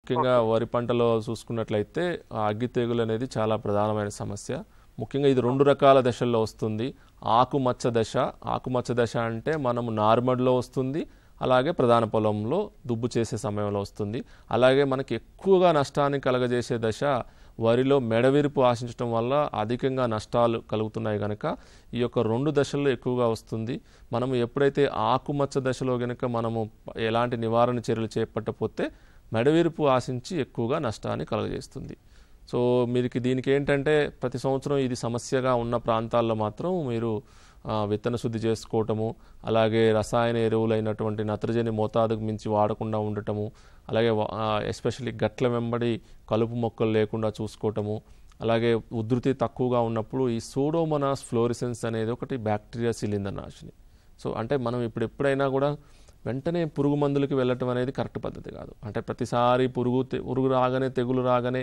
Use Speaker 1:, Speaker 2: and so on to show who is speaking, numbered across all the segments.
Speaker 1: ముఖ్యంగా
Speaker 2: ఓకే.
Speaker 1: వరి పంటలో చూసుకున్నట్లయితే ఆ అగ్గి తెగులు అనేది చాలా ప్రధానమైన సమస్య. ముఖ్యంగా ఇది 2 రకాల దశల్లో వస్తుంది. ఆకుమచ్చ దశ. ఆకుమచ్చ దశ అంటే మనము నారుమడిలో వస్తుంది. అలాగే ప్రధాన పొలంలో దుబ్బు చేసే సమయంలో వస్తుంది. అలాగే మనకి ఎక్కువగా నష్టాన్ని కలగజేసే దశ వరిలో మెడవిరుపు ఆశించడం వల్ల అధికంగా నష్టాలు కలుగుతున్నాయి కనుక ఈ యొక్క 2 దశల్లో ఎక్కువగా వస్తుంది. మనము ఎప్పుడైతే ఆకుమచ్చ దశలో గనుక మనము ఎలాంటి నివారణ చర్యలు చేపట్టకపోతే మెడవిరుపు ఆశించి ఎక్కువగా నష్టాన్ని కలుగజేస్తుంది. సో దీనికి ఏంటంటే ప్రతి సంవత్సరం ఇది సమస్యగా ఉన్న ప్రాంతాల్లో మాత్రం మీరు విత్తన శుద్ధి చేసుకోవటము, అలాగే రసాయన ఎరువులైనటువంటి నత్రజని మోతాదుకు మించి వాడకుండా ఉండటము, అలాగే ఎస్పెషల్లీ గట్ల వెంబడి కలుపు మొక్కలు లేకుండా చూసుకోవటము, అలాగే ఉధృతి తక్కువగా ఉన్నప్పుడు ఈ సూడోమోనాస్ ఫ్లోరిసెన్స్ అనేది ఒకటి బ్యాక్టీరియా శిలీంద్రనాశిని. సో అంటే మనం ఎప్పుడైనా కూడా వెంటనే పురుగు మందులకి వెళ్ళటం అనేది కరెక్ట్ పద్ధతి కాదు. అంటే ప్రతిసారి పురుగు రాగానే తెగులు రాగానే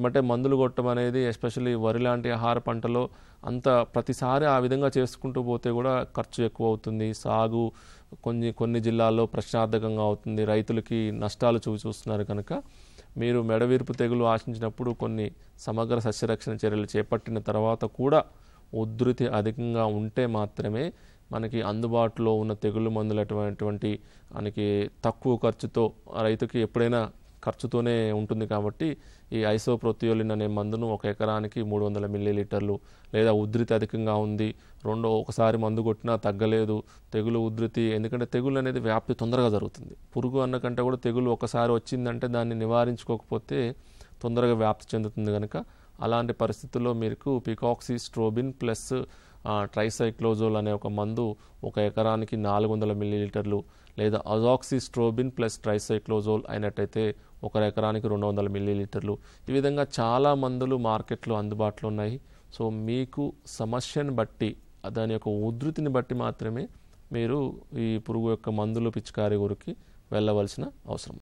Speaker 1: అంటే మందులు కొట్టడం అనేది ఎస్పెషల్లీ వరి లాంటి ఆహార పంటలో అంత ప్రతిసారి ఆ విధంగా చేసుకుంటూ పోతే కూడా ఖర్చు ఎక్కువ అవుతుంది. సాగు కొన్ని జిల్లాల్లో ప్రశ్నార్థకంగా అవుతుంది. రైతులకి నష్టాలు చూస్తున్నారు కనుక మీరు మెడవిరుపు తెగులు ఆశించినప్పుడు కొన్ని సమగ్ర సస్యరక్షణ చర్యలు చేపట్టిన తర్వాత కూడా ఉధృతి అధికంగా ఉంటే మాత్రమే మనకి అందుబాటులో ఉన్న తెగుళ్ళు మందులు అటువంటి మనకి తక్కువ ఖర్చుతో రైతుకి ఎప్పుడైనా ఖర్చుతోనే ఉంటుంది కాబట్టి ఈ ఐసోప్రోతియోలిన్ అనే మందును 1 ఎకరానికి 300 మిల్లీలీటర్లు లేదా ఉధృతి అధికంగా ఉంది ఒకసారి మందు కొట్టినా తగ్గలేదు తెగులు ఉధృతి, ఎందుకంటే తెగులు అనేది వ్యాప్తి తొందరగా జరుగుతుంది. పురుగు అన్నకంటే కూడా తెగులు ఒకసారి వచ్చిందంటే దాన్ని నివారించుకోకపోతే తొందరగా వ్యాప్తి చెందుతుంది కనుక అలాంటి పరిస్థితుల్లో మీకు పికాక్సిస్ట్రోబిన్ ప్లస్ ట్రైసైక్లోజోల్ అనే ఒక మందు 1 ఎకరానికి 400 మిల్లీలీటర్లు లేదా అజాక్సిస్ట్రోబిన్ ప్లస్ ట్రైసైక్లోజోల్ అయినట్టయితే 1 ఎకరానికి 200 మిల్లీలీటర్లు. ఈ విధంగా చాలా మందులు మార్కెట్లో అందుబాటులో ఉన్నాయి. సో మీకు సమస్యను బట్టి దాని యొక్క ఉధృతిని బట్టి మాత్రమే మీరు ఈ పురుగు యొక్క మందులు పిచికారీ గురికి వెళ్ళవలసిన అవసరం.